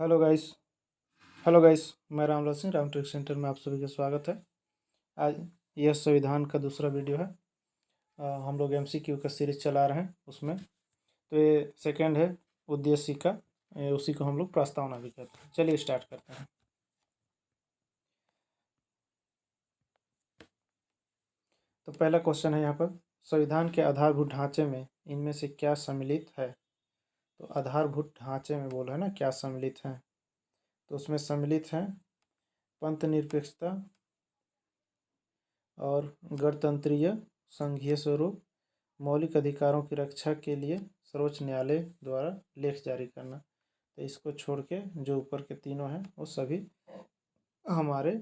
Hello guys. Hello guys, मैं Ramlal Singh, Ram trick centre में आप सभी का स्वागत है। आज यह संविधान का दूसरा वीडियो है। हम लोग एमसीक्यू का सीरीज चला रहे हैं उसमें। तो ये सेकंड है उद्देश्य का, उसी को हम लोग प्रस्तावना भी कहते हैं। चलिए स्टार्ट करते हैं। तो पहला क्वेश्चन है यहाँ पर, संविधान के आधारभूत ढांचे में इनमें से क्या सम्मिलित है। तो आधारभूत ढांचे में बोला है ना, क्या सम्मिलित है। तो उसमें सम्मिलित है पंथ निरपेक्षता और गणतंत्रीय संघीय स्वरूप, मौलिक अधिकारों की रक्षा के लिए सर्वोच्च न्यायालय द्वारा लेख जारी करना। तो इसको छोड़ के जो ऊपर के तीनों हैं वो सभी हमारे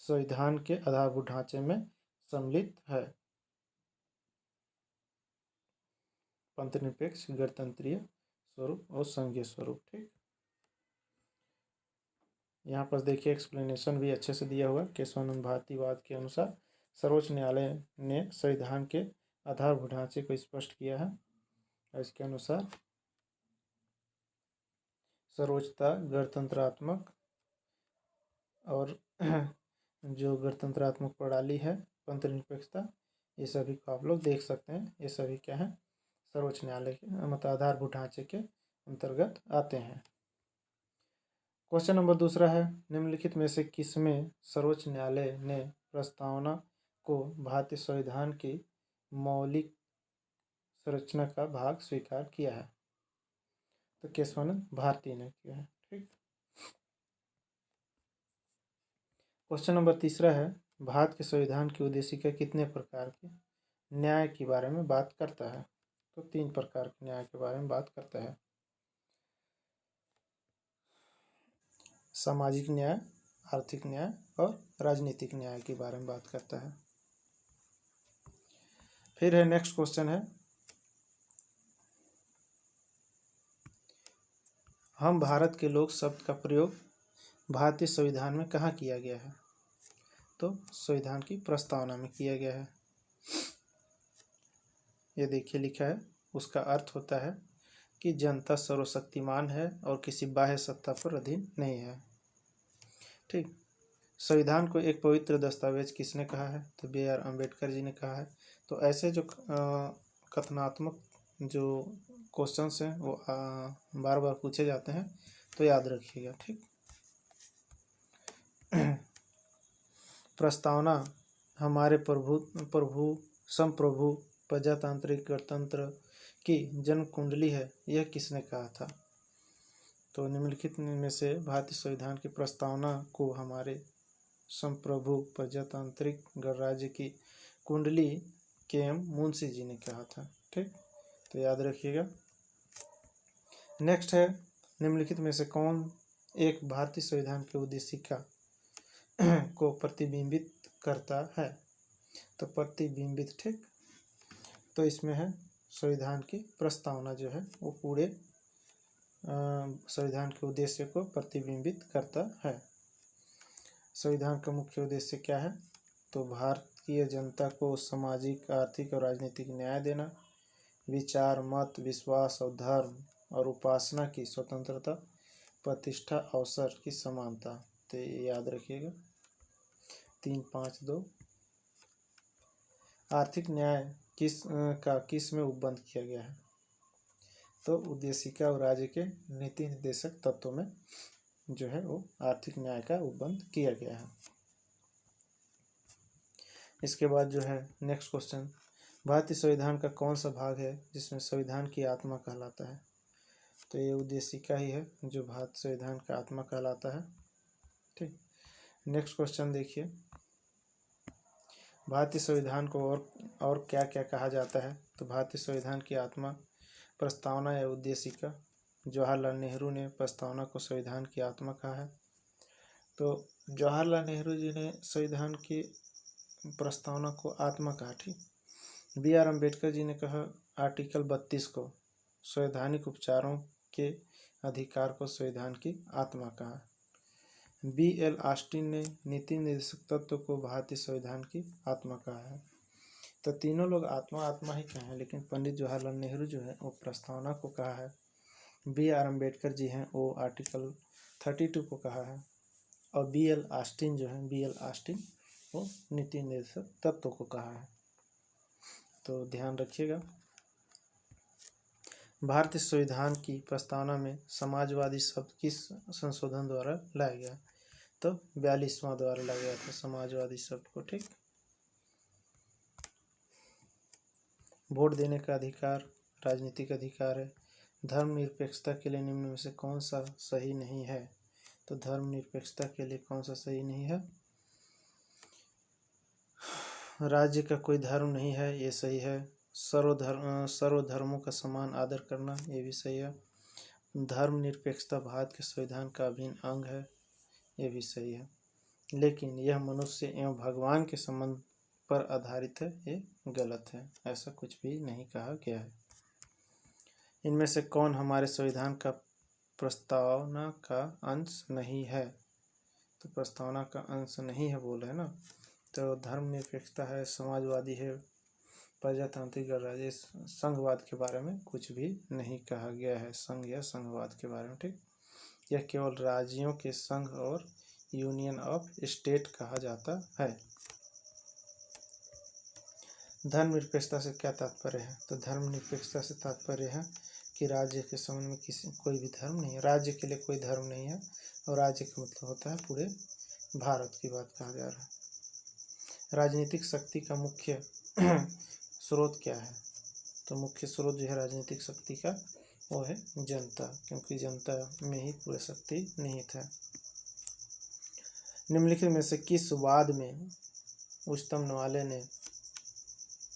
संविधान के आधारभूत ढांचे में सम्मिलित है। पंथनिरपेक्ष, गणतंत्रीय स्वरूप और संघीय स्वरूप। ठीक, यहाँ पर देखिए एक्सप्लेनेशन भी अच्छे से दिया हुआ है। केशवानंद भारतीवाद के अनुसार सर्वोच्च न्यायालय ने संविधान के आधारभूत ढांचे को स्पष्ट किया है। इसके अनुसार सर्वोच्चता, गणतंत्रात्मक और जो गणतंत्रात्मक प्रणाली है, पंथनिरपेक्षता, ये सभी को आप लोग देख सकते हैं। ये सभी क्या है, सर्वोच्च न्यायालय के मतलब आधारभूत ढांचे के अंतर्गत आते हैं। क्वेश्चन नंबर दूसरा है, निम्नलिखित में से किसमें सर्वोच्च न्यायालय ने प्रस्तावना को भारतीय संविधान की मौलिक संरचना का भाग स्वीकार किया है। तो केशवानंद भारती ने किया है। ठीक, क्वेश्चन नंबर तीसरा है, भारत के संविधान की उद्देशिका कितने प्रकार के न्याय के बारे में बात करता है। तो 3 प्रकार के न्याय के बारे में बात करता है। सामाजिक न्याय, आर्थिक न्याय और राजनीतिक न्याय के बारे में बात करता है। फिर है नेक्स्ट क्वेश्चन है, हम भारत के लोग शब्द का प्रयोग भारतीय संविधान में कहाँ किया गया है। तो संविधान की प्रस्तावना में किया गया है। ये देखिए लिखा है, उसका अर्थ होता है कि जनता सर्वशक्तिमान है और किसी बाह्य सत्ता पर अधीन नहीं है। ठीक, संविधान को एक पवित्र दस्तावेज किसने कहा है। तो B.R. अम्बेडकर जी ने कहा है। तो ऐसे जो कथनात्मक जो क्वेश्चंस हैं वो बार बार पूछे जाते हैं, तो याद रखिएगा। ठीक, प्रस्तावना हमारे प्रभु संप्रभु प्रजातांत्रिक गणतंत्र की जन्म कुंडली है, यह किसने कहा था। तो निम्नलिखित में से भारतीय संविधान की प्रस्तावना को हमारे संप्रभु प्रजातांत्रिक गणराज्य की कुंडली KM मुंशी जी ने कहा था। ठीक, तो याद रखिएगा। नेक्स्ट है, निम्नलिखित में से कौन एक भारतीय संविधान के उद्देशिका को प्रतिबिंबित करता है। तो प्रतिबिंबित। ठीक, तो इसमें है संविधान की प्रस्तावना जो है वो पूरे संविधान के उद्देश्य को प्रतिबिंबित करता है। संविधान का मुख्य उद्देश्य क्या है। तो भारतीय जनता को सामाजिक, आर्थिक और राजनीतिक न्याय देना, विचार, मत, विश्वास और धर्म और उपासना की स्वतंत्रता, प्रतिष्ठा, अवसर की समानता। तो ये याद रखिएगा 352। आर्थिक न्याय किस में उपबंध किया गया है। तो उद्देशिका और राज्य के नीति निर्देशक तत्वों में जो है वो आर्थिक न्याय का उपबंध किया गया है। इसके बाद जो है नेक्स्ट क्वेश्चन, भारतीय संविधान का कौन सा भाग है जिसमें संविधान की आत्मा कहलाता है। तो ये उद्देशिका ही है जो भारत संविधान का आत्मा कहलाता है। ठीक, नेक्स्ट क्वेश्चन देखिए, भारतीय संविधान को और क्या क्या कहा जाता है। तो भारतीय संविधान की आत्मा, प्रस्तावना या उद्देशिका। जवाहरलाल नेहरू ने प्रस्तावना को संविधान की आत्मा कहा है। तो जवाहरलाल नेहरू जी ने संविधान की प्रस्तावना को आत्मा कहा। ठीक, B.R. अम्बेडकर जी ने कहा आर्टिकल 32 को संवैधानिक उपचारों के अधिकार को संविधान की आत्मा कहा। B.L. ऑस्टिन ने नीति निर्देशक तत्व को भारतीय संविधान की आत्मा कहा है। तो तीनों लोग आत्मा आत्मा ही कहे हैं, लेकिन पंडित जवाहरलाल नेहरू जो है वो प्रस्तावना को कहा है। B.R. अम्बेडकर जी हैं वो आर्टिकल 32 को कहा है। और B.L. ऑस्टिन जो है, B.L. ऑस्टिन वो नीति निर्देशक तत्वों को कहा है। तो ध्यान रखिएगा। भारतीय संविधान की प्रस्तावना में समाजवादी शब्द किस संशोधन द्वारा लाया गया? तो 42वां द्वारा लाया गया था समाजवादी शब्द को। ठीक। वोट देने का अधिकार राजनीतिक अधिकार है। धर्मनिरपेक्षता के लिए निम्न में से कौन सा सही नहीं है? तो धर्मनिरपेक्षता के लिए कौन सा सही नहीं है? राज्य का कोई धर्म नहीं है, ये सही है। सर्वधर्मों का समान आदर करना, ये भी सही है। धर्मनिरपेक्षता भारत के संविधान का अभिन्न अंग है, ये भी सही है। लेकिन यह मनुष्य एवं भगवान के संबंध पर आधारित है, ये गलत है। ऐसा कुछ भी नहीं कहा गया है। इनमें से कौन हमारे संविधान का प्रस्तावना का अंश नहीं है? तो प्रस्तावना का अंश नहीं है बोल रहे हैं ना। तो धर्मनिरपेक्षता है, समाजवादी है, प्रजातांत्रिक गणराज्य, संघवाद के बारे में कुछ भी नहीं कहा गया है, संघ या संघवाद के बारे में। ठीक। यह केवल राज्यों के संघ और यूनियन ऑफ स्टेट कहा जाता है। धर्मनिरपेक्षता से क्या तात्पर्य है? तो धर्मनिरपेक्षता से तात्पर्य है कि राज्य के संबंध में किसी कोई भी धर्म नहीं है, राज्य के लिए कोई धर्म नहीं है। और राज्य का मतलब होता है पूरे भारत की बात कहा जा रहा है। राजनीतिक शक्ति का मुख्य स्रोत क्या है? तो मुख्य स्रोत जो है राजनीतिक शक्ति का वो है जनता, क्योंकि जनता में ही पूरी शक्ति निहित है। निम्नलिखित में से किस वाद में उच्चतम न्यायालय ने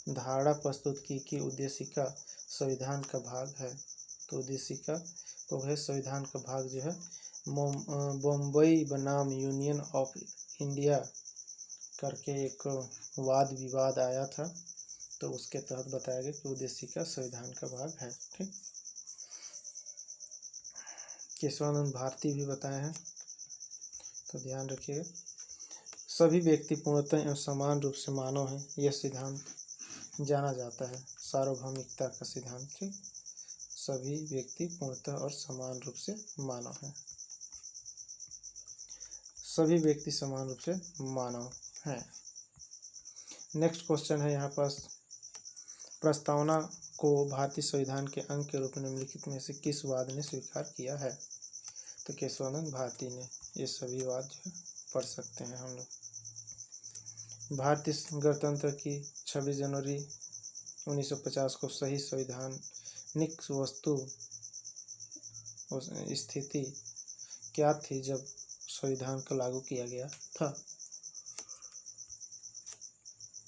धारणा प्रस्तुत की कि उद्देशिका संविधान का भाग है? तो उद्देशिका को है संविधान का भाग जो है बम्बई बनाम यूनियन ऑफ इंडिया करके एक वाद विवाद आया था, तो उसके तहत बताया गया कि उद्देशिका संविधान का भाग है। ठीक। केशवानंद भारती भी बताए हैं, तो ध्यान रखिएगा। सभी व्यक्ति पूर्णतः एवं समान रूप से मानव हैं, यह सिद्धांत जाना जाता है सार्वभौमिकता का सिद्धांत। ठीक। सभी व्यक्ति पूर्णतः और समान रूप से मानव हैं, सभी व्यक्ति समान रूप से मानव हैं। नेक्स्ट क्वेश्चन है यहाँ पास, प्रस्तावना को भारतीय संविधान के अंग के रूप में निम्नलिखित में से किस वाद ने स्वीकार किया है? तो केशवानंद भारती ने। ये सभी वाद जो है पढ़ सकते हैं हम लोग। भारतीय गणतंत्र की 26 जनवरी 1950 को सही संवैधानिक वस्तु स्थिति क्या थी जब संविधान को लागू किया गया था?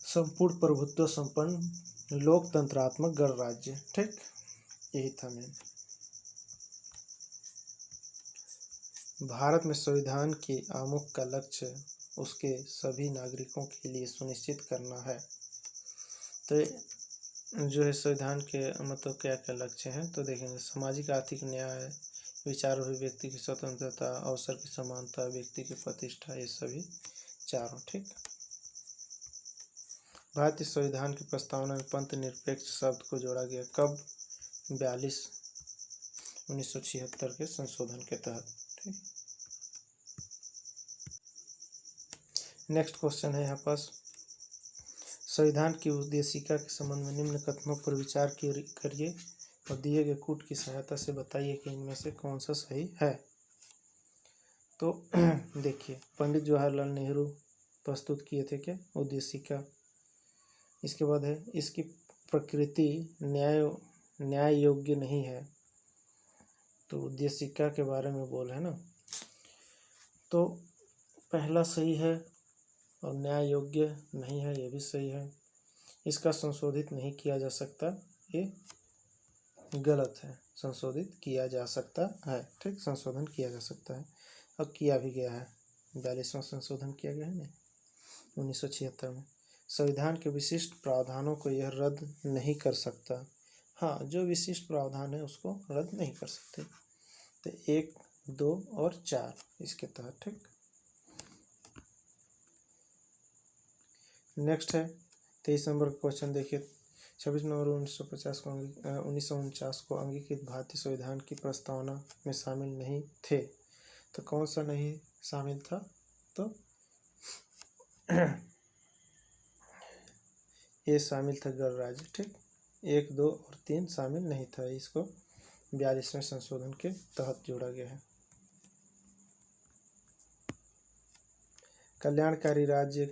संपूर्ण प्रभुत्व संपन्न लोकतंत्रात्मक गणराज्य। ठीक। यही था मेन। भारत में संविधान के आमुख का लक्ष्य उसके सभी नागरिकों के लिए सुनिश्चित करना है। तो जो है संविधान के मतलब क्या क्या लक्ष्य हैं, तो देखेंगे सामाजिक आर्थिक न्याय, विचार अभिव्यक्ति की स्वतंत्रता, अवसर की समानता, व्यक्ति की प्रतिष्ठा, ये सभी चारों। ठीक। भारतीय संविधान की प्रस्तावना में पंथ निरपेक्ष शब्द को जोड़ा गया कब? 1976 के संशोधन के तहत। ठीक। नेक्स्ट क्वेश्चन है यहाँ पास, संविधान की उद्देशिका के संबंध में निम्न कथनों पर विचार करिए और दिए गए कूट की सहायता से बताइए कि इनमें से कौन सा सही है। तो देखिए, पंडित जवाहरलाल नेहरू प्रस्तुत किए थे क्या? उद्देशिका। इसके बाद है इसकी प्रकृति न्याय योग्य नहीं है, तो उद्देशिका के बारे में बोल है ना। तो पहला सही है और न्याय योग्य नहीं है, ये भी सही है। इसका संशोधित नहीं किया जा सकता, ये गलत है। संशोधित किया जा सकता है। ठीक। संशोधन किया जा सकता है और किया भी गया है। 42वां संशोधन किया गया है ना 1976 में। संविधान के विशिष्ट प्रावधानों को यह रद्द नहीं कर सकता। हाँ, जो विशिष्ट प्रावधान है उसको रद्द नहीं कर सकते। तो 1, 2 और 4 इसके तहत। ठीक। नेक्स्ट है 23 नंबर क्वेश्चन देखिए, 26 नवंबर 1949 को अंगीकृत भारतीय संविधान की प्रस्तावना में शामिल नहीं थे, तो कौन सा नहीं शामिल था? तो ये शामिल था गणराज्य। ठीक, 1, 2 और 3 शामिल नहीं था। इसको 42वें संशोधन के तहत जोड़ा गया है। कल्याणकारी राज्य